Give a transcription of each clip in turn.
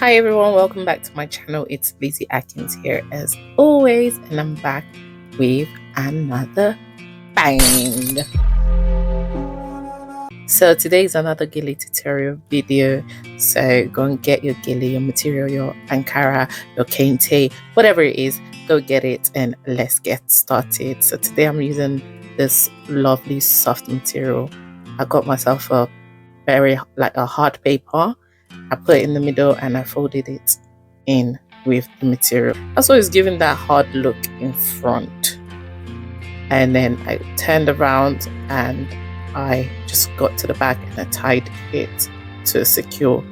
Hi everyone, welcome back to my channel. It's Lizzie Atkins here as always, and I'm back with another bang. So today is another GELE tutorial video. So go and get your GELE, your material, your Ankara, your Kente, whatever it is, go get it and let's get started. So today I'm using this lovely soft material. I got myself a a hard paper. I put it in the middle and I folded it in with the material. Also, it's giving that hard look in front. And then I turned around and I just got to the back and I tied it to secure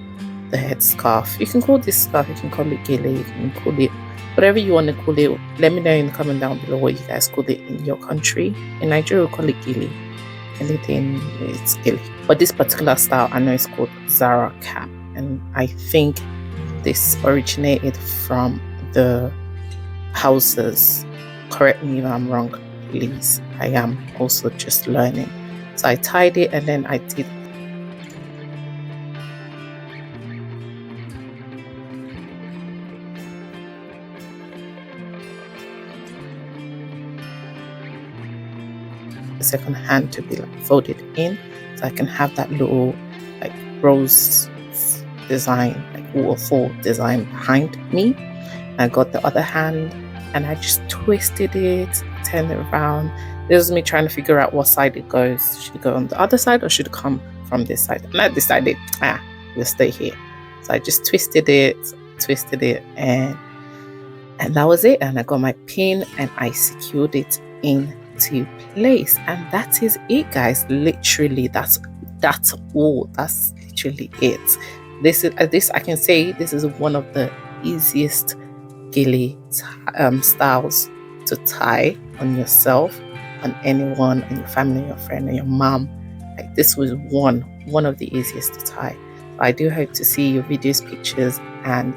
the headscarf. You can call this scarf, you can call it GELE, you can call it whatever you want to call it. Let me know in the comment down below what you guys call it in your country. In Nigeria, we call it GELE. Anything is GELE. But this particular style, I know it's called Zara cap. And I think this originated from the houses. Correct me if I'm wrong, please. I am also just learning. So I tied it and then I did the second hand to be like folded in, so I can have that little like rose design, like waterfall design behind me. I got the other hand and I just twisted it, turned it around. This is me trying to figure out what side it goes. Should it go on the other side or should it come from this side? And I decided, we'll stay here. So I just twisted it, and that was it. And I got my pin and I secured it into place. And that is it, guys. Literally, that's all. That's literally it. This I can say this is one of the easiest GELE styles to tie on yourself, on anyone, on your family, your friend, or your mom. Like this was one of the easiest to tie. I do hope to see your videos, pictures, and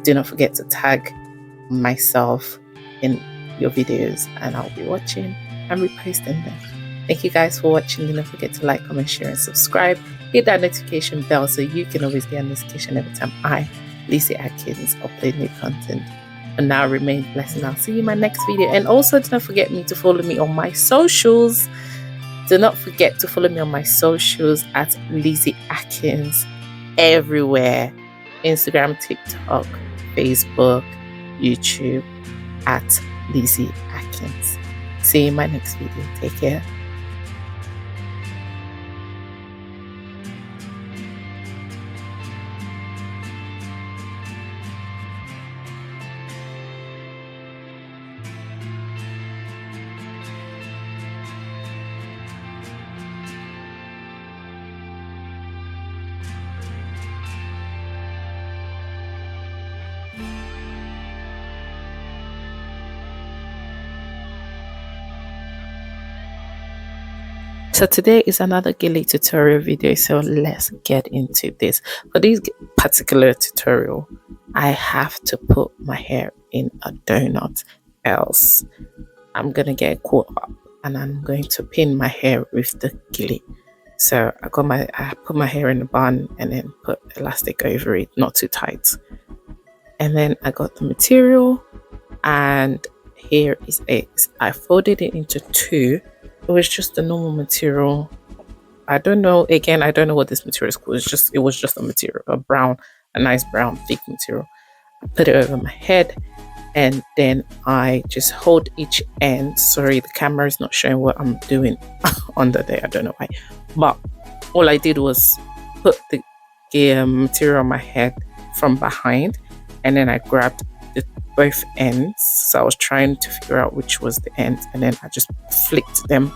do not forget to tag myself in your videos, and I'll be watching and reposting them. Thank you guys for watching. Do not forget to like, comment, share, and subscribe. Hit that notification bell so you can always get a notification every time I, Lizzie Atkins, upload new content. And now remain blessed, and I'll see you in my next video. And also do not forget to follow me on my socials. Do not forget to follow me on my socials at Lizzie Atkins everywhere. Instagram, TikTok, Facebook, YouTube at Lizzie Atkins. See you in my next video. Take care. So today is another GELE tutorial video, so let's get into this. For this particular tutorial, I have to put my hair in a donut, else I'm gonna get caught up and I'm going to pin my hair with the GELE. So I put my hair in a bun and then put elastic over it, not too tight. And then I got the material, and here is it. I folded it into two. It was just a normal material. I don't know, again, I don't know what this material is called. It was just a material, a nice brown thick material. I put it over my head and then I just hold each end. Sorry, the camera is not showing what I'm doing under there. I don't know why. But all I did was put the material on my head from behind, and then I grabbed both ends. So I was trying to figure out which was the end, and then I just flicked them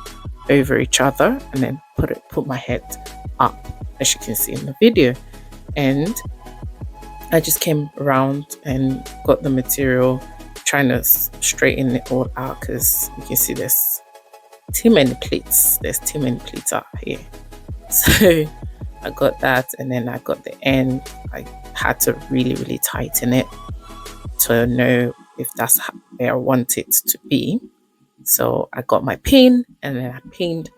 over each other and then put my head up, as you can see in the video. And I just came around and got the material, trying to straighten it all out, because you can see there's too many pleats. There's too many pleats up here. So I got that, and then I got the end. I had to really tighten it to know if that's where I want it to be. So I got my pin and then I pinned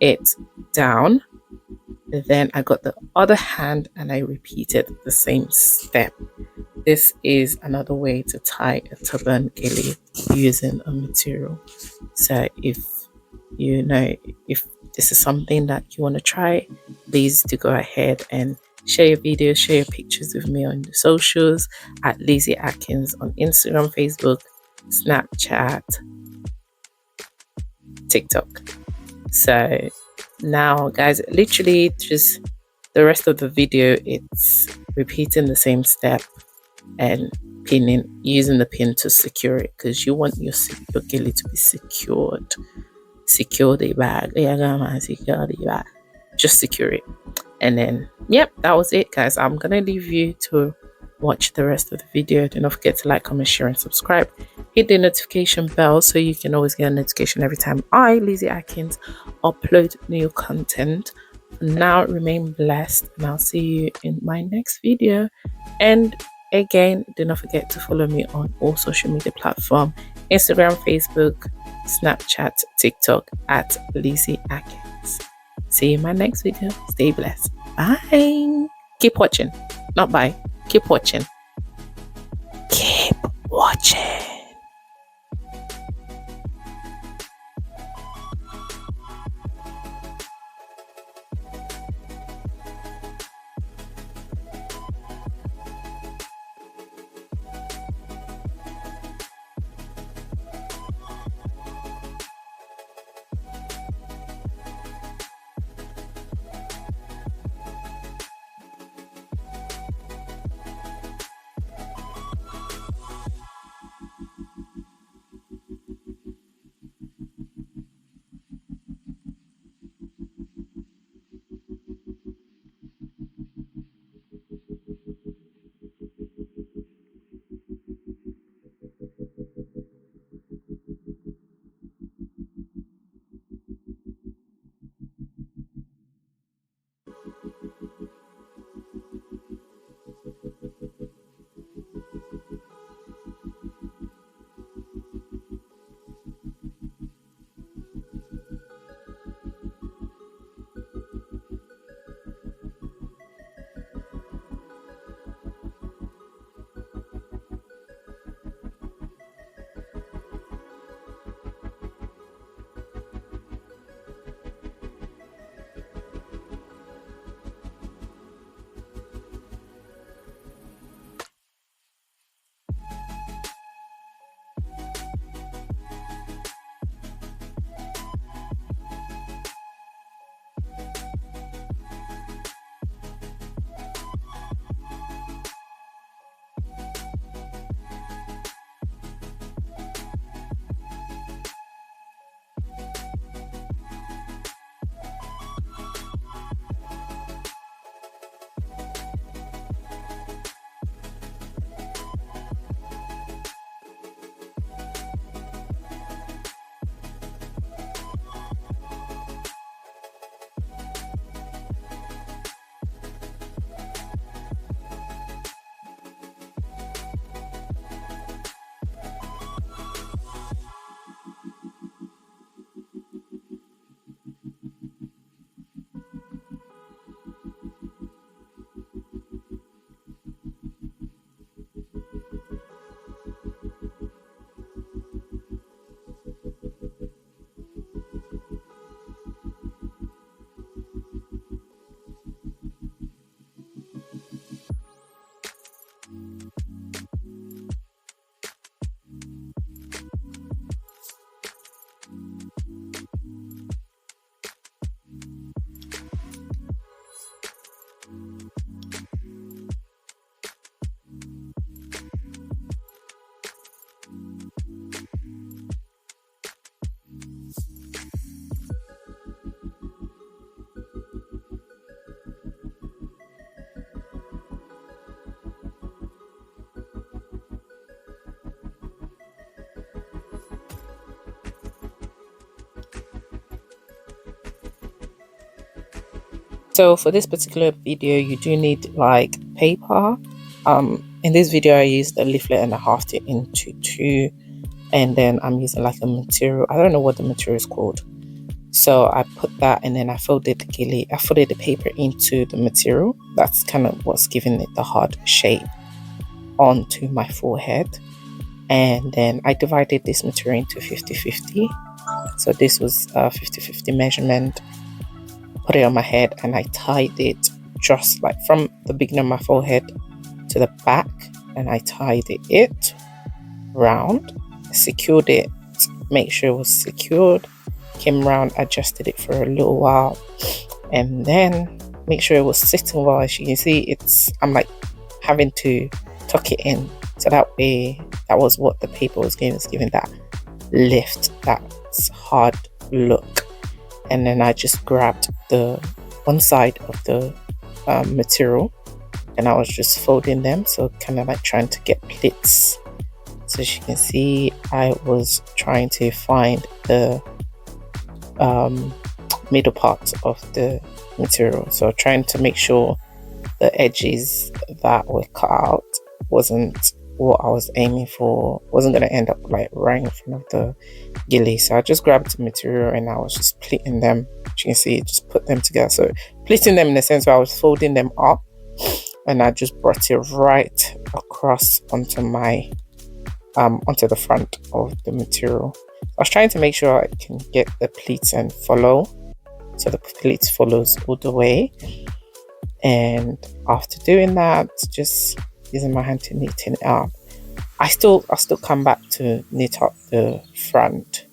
it down. Then I got the other hand and I repeated the same step. this is another way to tie a turban gele using a material. So you know if this is something that you want to try, please do go ahead and share your videos, share your pictures with me on the socials at Lizzie Atkins on Instagram, Facebook, Snapchat, TikTok. So now guys, literally just the rest of the video, it's repeating the same step and pinning, using the pin to secure it, because you want your gilly to be secured. Secure the bag. Secure the bag. Just secure it. And then, yep, that was it, guys. I'm gonna leave you to watch the rest of the video. Do not forget to like, comment, share, and subscribe. Hit the notification bell so you can always get a notification every time I, Lizzie Atkins, upload new content. For now, remain blessed, and I'll see you in my next video. And again, do not forget to follow me on all social media platforms: Instagram, Facebook, Snapchat, TikTok at Lizzie Atkins. See you in my next video. Stay blessed. Bye. Keep watching. Not bye. Keep watching. Keep watching. So for this particular video, you do need like paper. In this video, I used a leaflet and a half to into two, and then I'm using like a material. I don't know what the material is called. So I put that, and then I folded the paper into the material. That's kind of what's giving it the hard shape. onto my forehead. And then I divided this material into 50-50. So this was a 50-50 measurement. Put it on my head and I tied it just like from the beginning of my forehead to the back, and I tied it round, secured it, make sure it was secured, came round, adjusted it for a little while, and then make sure it was sitting well. As you can see, I'm like having to tuck it in, so that way, that was what the paper was giving that lift, that hard look. And then I just grabbed the one side of the material and I was just folding them, so kind of like trying to get pleats. So as you can see, I was trying to find the middle part of the material, so trying to make sure the edges that were cut out wasn't what I was aiming for, wasn't going to end up like right in front of the GELE. So I just grabbed the material and I was just pleating them. As you can see, just put them together. So pleating them in the sense where I was folding them up, and I just brought it right across onto my onto the front of the material. I was trying to make sure I can get the pleats and follow, so the pleats follows all the way. And after doing that, just using my hand to knitting it up, I still come back to knit up the front.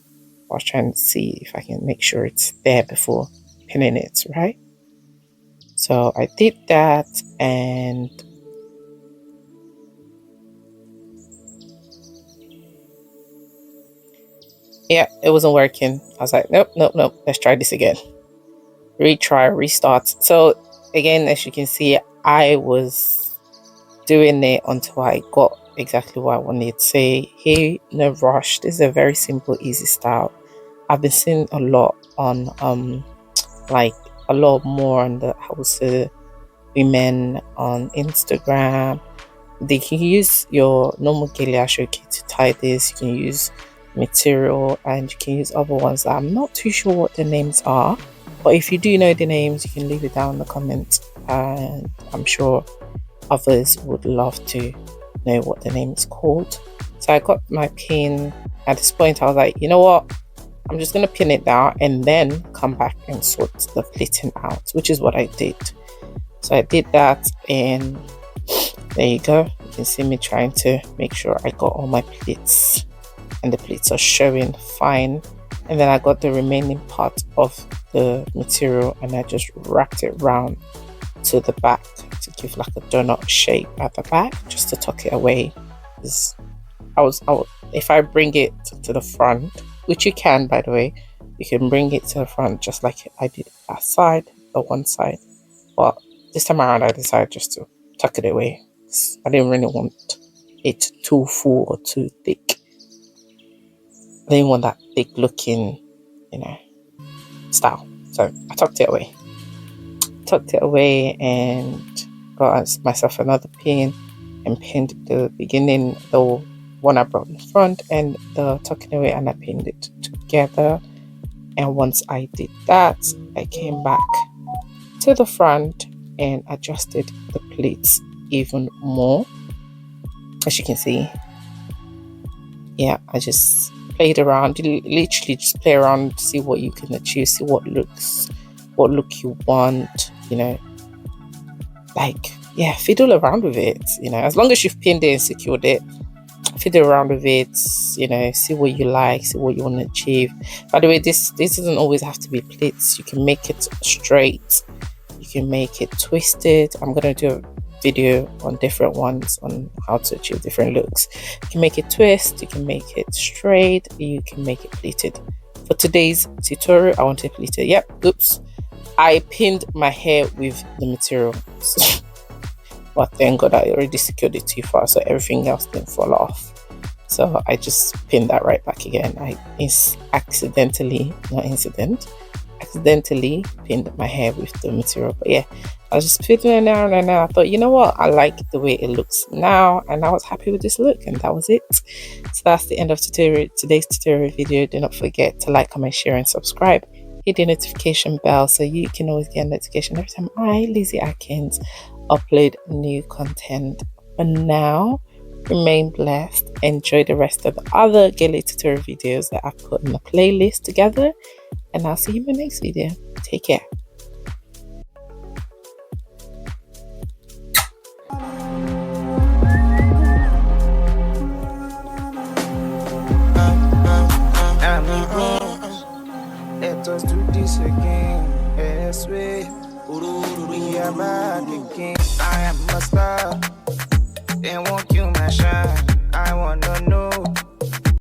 I was trying to see if I can make sure it's there before pinning it, right? So I did that, and yeah, it wasn't working. I was like, nope, let's try this again. Retry, restart. So again, as you can see, I was doing it until I got exactly what I wanted. Say, hey, no rush. This is a very simple, easy style. I've been seeing a lot on like a lot more on the Hausa women on Instagram. They can use your normal GELE kit to tie this. You can use material, and you can use other ones that I'm not too sure what the names are, but if you do know the names, you can leave it down in the comments, and I'm sure others would love to know what the name is called. So I got my pin. At this point I was like, you know what, I'm just going to pin it down and then come back and sort the pleating out, which is what I did. So I did that, and there you go. You can see me trying to make sure I got all my pleats, and the pleats are showing fine. And then I got the remaining part of the material and I just wrapped it round to the back to give like a donut shape at the back, just to tuck it away. Because if I bring it to the front, which you can, by the way, you can bring it to the front just like I did that side, the one side. But this time around, I decided just to tuck it away. I didn't really want it too full or too thick. I didn't want that thick looking, style. So I tucked it away and got myself another pin and pinned the beginning, the one I brought in front, and the tucking away, and I pinned it together. And once I did that, I came back to the front and adjusted the pleats even more. As you can see, yeah, I just played around. You literally just play around, see what you can achieve, see what look you want, like, yeah, fiddle around with it, as long as you've pinned it and secured it, fiddle around with it, see what you like, see what you want to achieve. By the way, this doesn't always have to be pleats. You can make it straight, you can make it twisted. I'm going to do a video on different ones on how to achieve different looks. You can make it twist, you can make it straight, you can make it pleated. For today's tutorial, I want to pleat it. Yep, oops, I pinned my hair with the material. But thank God I already secured it too far, so everything else didn't fall off. So I just pinned that right back again. I accidentally pinned my hair with the material. But yeah, I was just fiddling around, and I thought, you know what, I like the way it looks now, and I was happy with this look, and that was it. So that's the end of today's tutorial video. Do not forget to like, comment, share, and subscribe. Hit the notification bell so you can always get a notification every time I, Lizzie Atkins, upload new content. For now, Remain blessed. Enjoy the rest of the other GELE tutorial videos that I've put in a playlist together. And I'll see you in my next video. Take care. Let us do this again. Yes, we are back again. I am a star. They won't kill my shine. I wanna know.